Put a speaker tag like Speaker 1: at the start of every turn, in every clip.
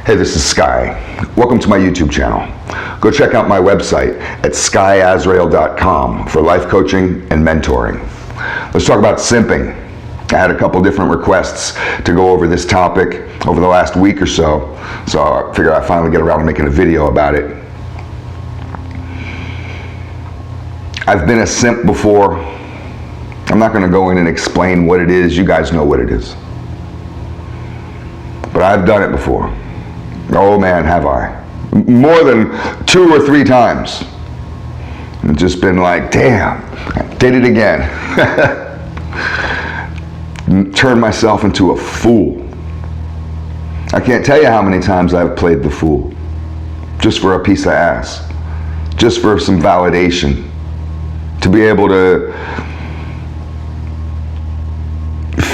Speaker 1: Hey, this is Sky. Welcome to my YouTube channel. Go check out my website at skyazrael.com for life coaching and mentoring. Let's talk about simping. I had a couple different requests to go over this topic over the last week or so I figured I'd finally get around to making a video about it. I've been a simp before. I'm not going to go in and explain what it is. You guys know what it is. But I've done it before. Oh man, have I. More than 2 or 3 times. And just been like, damn, I did it again. Turned myself into a fool. I can't tell you how many times I've played the fool. Just for a piece of ass. Just for some validation. To be able to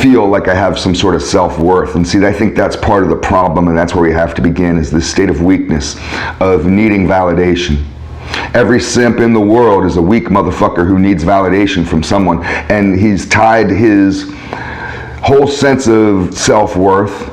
Speaker 1: feel like I have some sort of self-worth. And see, I think that's part of the problem, and that's where we have to begin, is this state of weakness, of needing validation. Every simp in the world is a weak motherfucker who needs validation from someone, and he's tied his whole sense of self-worth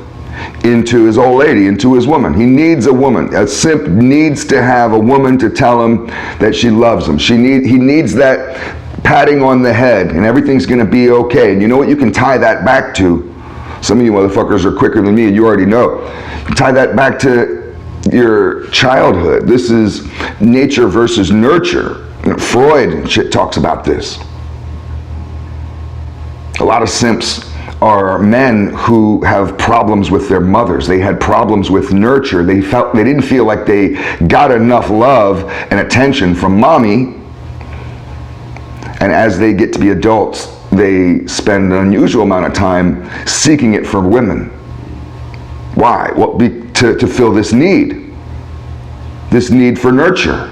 Speaker 1: into his old lady, into his woman. He needs a woman. A simp needs to have a woman to tell him that she loves him. He needs that patting on the head, and everything's gonna be okay. And you know what you can tie that back to? Some of you motherfuckers are quicker than me, and you already know. You tie that back to your childhood. This is nature versus nurture. Freud and shit talks about this. A lot of simps are men who have problems with their mothers. They had problems with nurture. They didn't feel like they got enough love and attention from mommy. And as they get to be adults, they spend an unusual amount of time seeking it from women. Why? Well, to fill this need for nurture.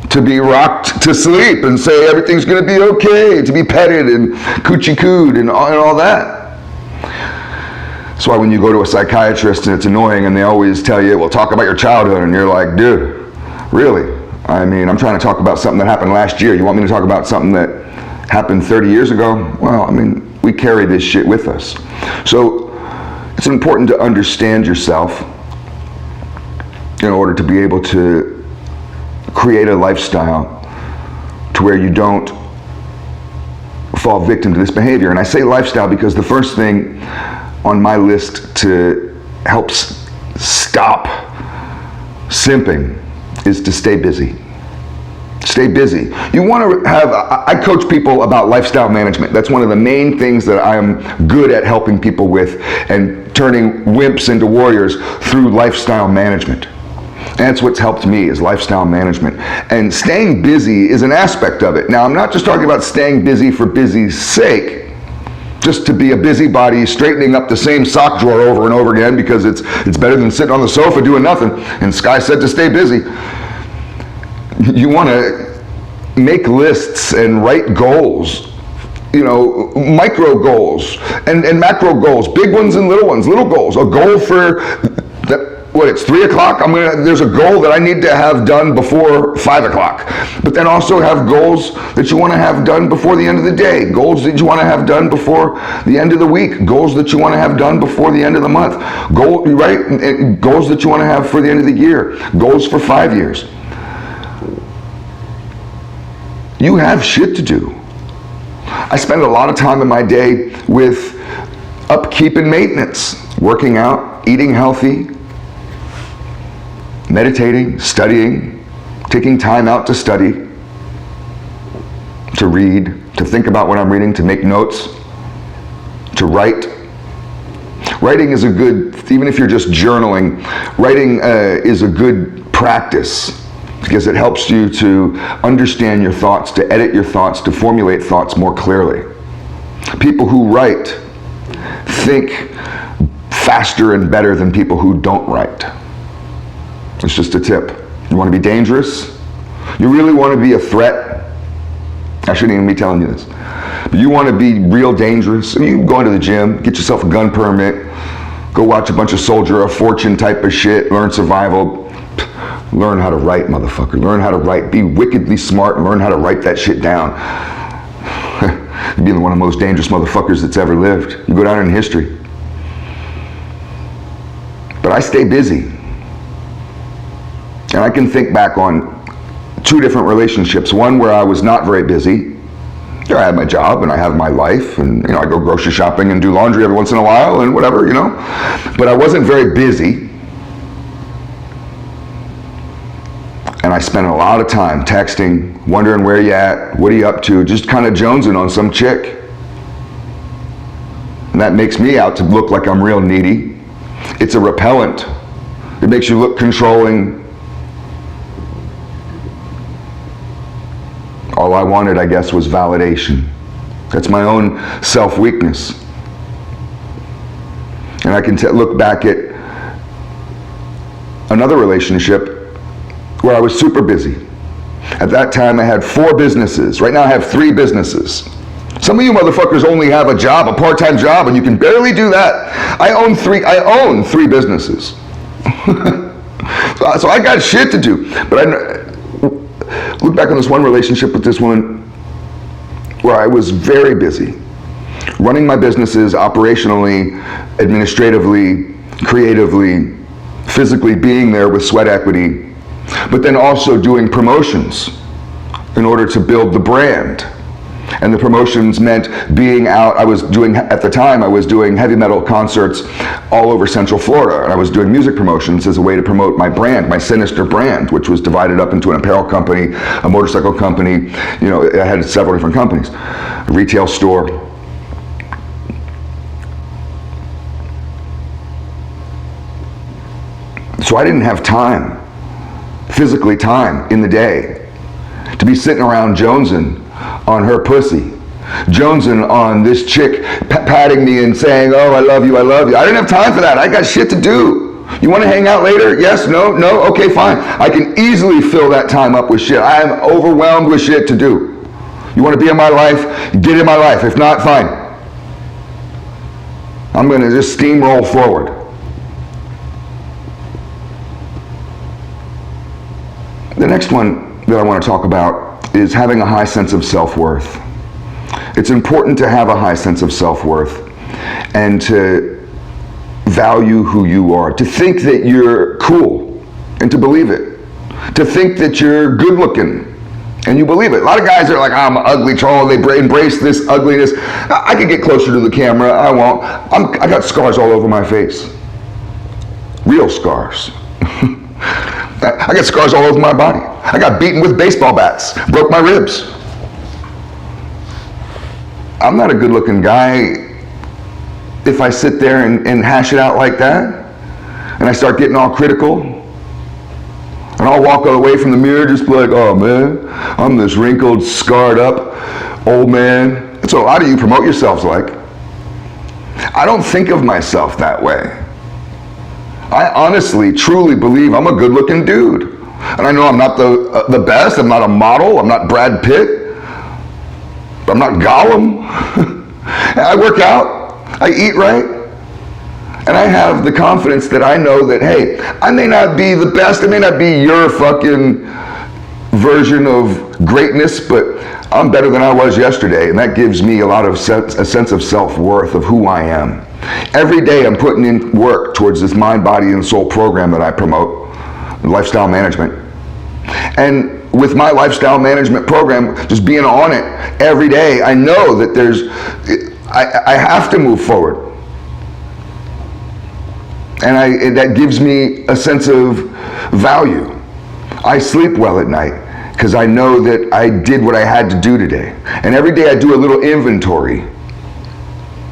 Speaker 1: To be rocked to sleep and say everything's gonna be okay, to be petted and coochie-cooed and all that. That's why when you go to a psychiatrist and it's annoying and they always tell you, well, talk about your childhood, and you're like, dude, really? I mean, I'm trying to talk about something that happened last year. You want me to talk about something that happened 30 years ago? Well, I mean, we carry this shit with us. So it's important to understand yourself in order to be able to create a lifestyle to where you don't fall victim to this behavior. And I say lifestyle because the first thing on my list to help stop simping is to stay busy. Stay busy. You want to have, I coach people about lifestyle management. That's one of the main things that I am good at helping people with, and turning wimps into warriors through lifestyle management. That's what's helped me, is lifestyle management. And staying busy is an aspect of it. Now, I'm not just talking about staying busy for busy's sake, just to be a busybody straightening up the same sock drawer over and over again because it's better than sitting on the sofa doing nothing. And Sky said to stay busy. You want to make lists and write goals, you know, micro goals and macro goals, big ones and little ones. Little goals, a goal for it's 3 o'clock. There's a goal that I need to have done before 5 o'clock. But then also have goals that you want to have done before the end of the day, goals that you want to have done before the end of the week, goals that you want to have done before the end of the month, goals that you want to have for the end of the year, goals for 5 years. You have shit to do. I spend a lot of time in my day with upkeep and maintenance, working out, eating healthy, meditating, studying, taking time out to study, to read, to think about what I'm reading, to make notes, to write. Writing is a good, even if you're just journaling, writing is a good practice because it helps you to understand your thoughts, to edit your thoughts, to formulate thoughts more clearly. People who write think faster and better than people who don't write. It's just a tip. You want to be dangerous? You really want to be a threat? I shouldn't even be telling you this. But you want to be real dangerous? You can go into the gym, get yourself a gun permit, go watch a bunch of Soldier of Fortune type of shit, learn survival. Learn how to write, motherfucker. Learn how to write. Be wickedly smart and learn how to write that shit down. You'd be one of the most dangerous motherfuckers that's ever lived. You go down in history. But But I stay busy. And I can think back on 2 different relationships. One where I was not very busy. I had my job and I have my life, and I go grocery shopping and do laundry every once in a while and whatever, But I wasn't very busy. And I spent a lot of time texting, wondering where you at, what are you up to, just kind of jonesing on some chick. And that makes me out to look like I'm real needy. It's a repellent. It makes you look controlling. All I wanted, I guess, was validation. That's my own self-weakness. And I can look back at another relationship where I was super busy. At that time, I had 4 businesses. Right now, I have 3 businesses. Some of you motherfuckers only have a job, a part-time job, and you can barely do that. I own 3 businesses. So I got shit to do. But I look back on this one relationship with this woman where I was very busy running my businesses operationally, administratively, creatively, physically being there with sweat equity, but then also doing promotions in order to build the brand. And the promotions meant being out. At the time, I was doing heavy metal concerts all over Central Florida. And I was doing music promotions as a way to promote my brand, my sinister brand, which was divided up into an apparel company, a motorcycle company. I had several different companies, a retail store. So I didn't have time, physically time in the day, to be sitting around jonesing on her pussy, jonesing on this chick patting me and saying, oh, I love you, I love you. I didn't have time for that. I got shit to do. You want to hang out later? Yes, no, okay, fine. I can easily fill that time up with shit. I am overwhelmed with shit to do. You want to be in my life? Get in my life. If not, fine. I'm going to just steamroll forward. The next one that I want to talk about is having a high sense of self-worth. It's important to have a high sense of self-worth and to value who you are, to think that you're cool and to believe it, to think that you're good looking and you believe it. A lot of guys are like, I'm an ugly troll, they embrace this ugliness. I could get closer to the camera, I won't. I got scars all over my face. Real scars. I got scars all over my body. I got beaten with baseball bats, broke my ribs. I'm not a good looking guy if I sit there and hash it out like that, and I start getting all critical, and I'll walk away from the mirror just be like, oh man, I'm this wrinkled, scarred up old man. That's what a lot of you promote yourselves like. I don't think of myself that way. I honestly, truly believe I'm a good-looking dude. And I know I'm not the best, I'm not a model, I'm not Brad Pitt, but I'm not Gollum. I work out, I eat right, and I have the confidence that I know that, hey, I may not be the best, I may not be your fucking version of greatness, but I'm better than I was yesterday, and that gives me a sense of self-worth of who I am. Every day I'm putting in work towards this mind, body, and soul program that I promote, lifestyle management. And with my lifestyle management program, just being on it every day, I know that I have to move forward. And that gives me a sense of value. I sleep well at night because I know that I did what I had to do today. And every day I do a little inventory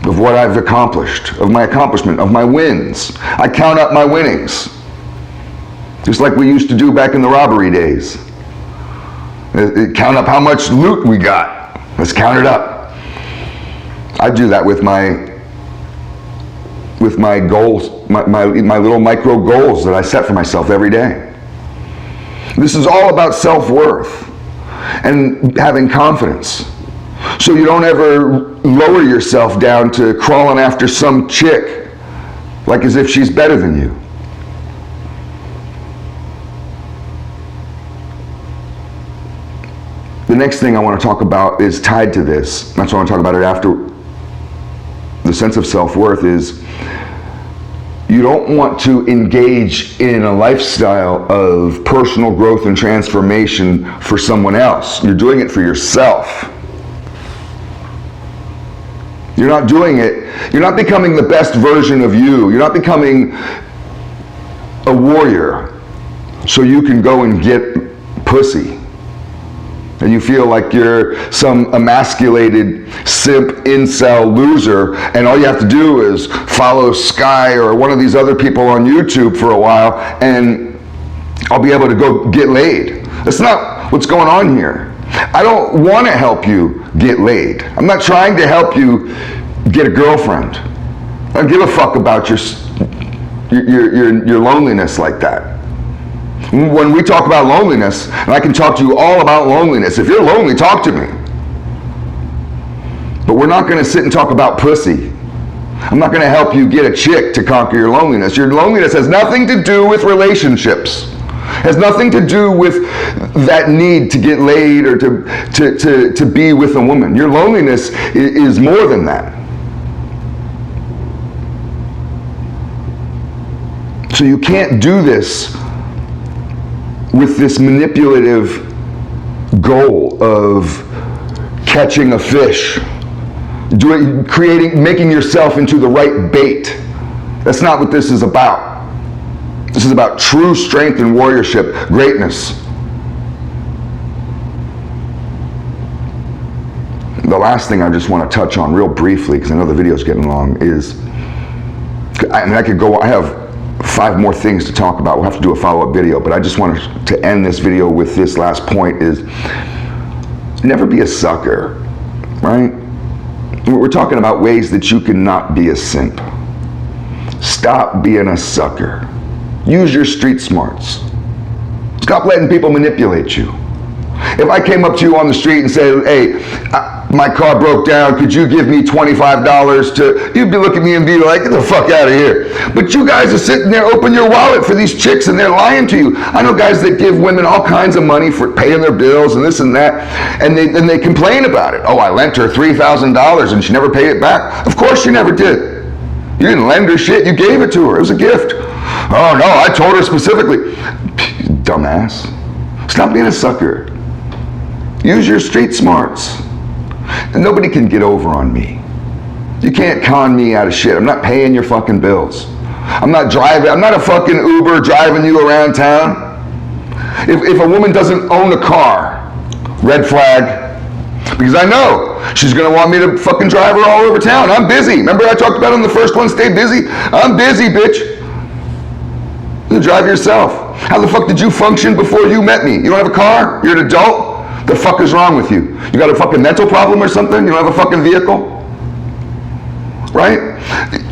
Speaker 1: of what I've accomplished, of my accomplishment, of my wins. I count up my winnings, just like we used to do back in the robbery days. Count up how much loot we got. Let's count it up. I do that with my goals, my little micro goals that I set for myself every day. This is all about self-worth and having confidence. So you don't ever lower yourself down to crawling after some chick like as if she's better than you. The next thing I want to talk about is tied to this. That's why I want to talk about it after. The sense of self-worth is You don't want to engage in a lifestyle of personal growth and transformation for someone else. You're doing it for yourself. You're not doing it, you're not becoming the best version of you. You're not becoming a warrior so you can go and get pussy. And you feel like you're some emasculated simp, incel loser, and all you have to do is follow Sky or one of these other people on YouTube for a while, and I'll be able to go get laid. That's not what's going on here. I don't want to help you get laid. I'm not trying to help you get a girlfriend. I don't give a fuck about your loneliness like that. When we talk about loneliness, and I can talk to you all about loneliness. If you're lonely, talk to me. But we're not going to sit and talk about pussy. I'm not going to help you get a chick to conquer your loneliness. Your loneliness has nothing to do with relationships. Has nothing to do with that need to get laid or to be with a woman. Your loneliness is more than that. So you can't do this with this manipulative goal of catching a fish, making yourself into the right bait. That's not what this is about. This is about true strength and warriorship, greatness. The last thing I just want to touch on real briefly, because I know the video's getting long, is, I have 5 more things to talk about. We'll have to do a follow-up video, but I just wanted to end this video with this last point is, never be a sucker, right? We're talking about ways that you can not be a simp. Stop being a sucker. Use your street smarts. Stop letting people manipulate you. If I came up to you on the street and said, hey, my car broke down, could you give me $25 to, you'd be looking at me and be like, get the fuck out of here. But you guys are sitting there, open your wallet for these chicks and they're lying to you. I know guys that give women all kinds of money for paying their bills and this and that, and they complain about it. Oh, I lent her $3,000 and she never paid it back. Of course she never did. You didn't lend her shit, you gave it to her. It was a gift. Oh no, I told her specifically. Dumbass. Stop being a sucker. Use your street smarts. And nobody can get over on me. You can't con me out of shit. I'm not paying your fucking bills. I'm not a fucking Uber driving you around town. If a woman doesn't own a car, red flag. Because I know she's gonna want me to fucking drive her all over town. I'm busy. Remember I talked about on the first one, stay busy? I'm busy, bitch. You drive yourself. How the fuck did you function before you met me? You don't have a car? You're an adult? The fuck is wrong with you? You got a fucking mental problem or something? You don't have a fucking vehicle? Right?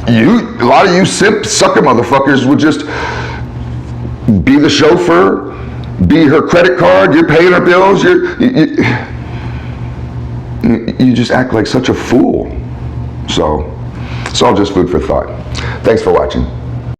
Speaker 1: A lot of you simp sucker motherfuckers would just be the chauffeur, be her credit card, you're paying her bills, you just act like such a fool. So, it's all just food for thought. Thanks for watching.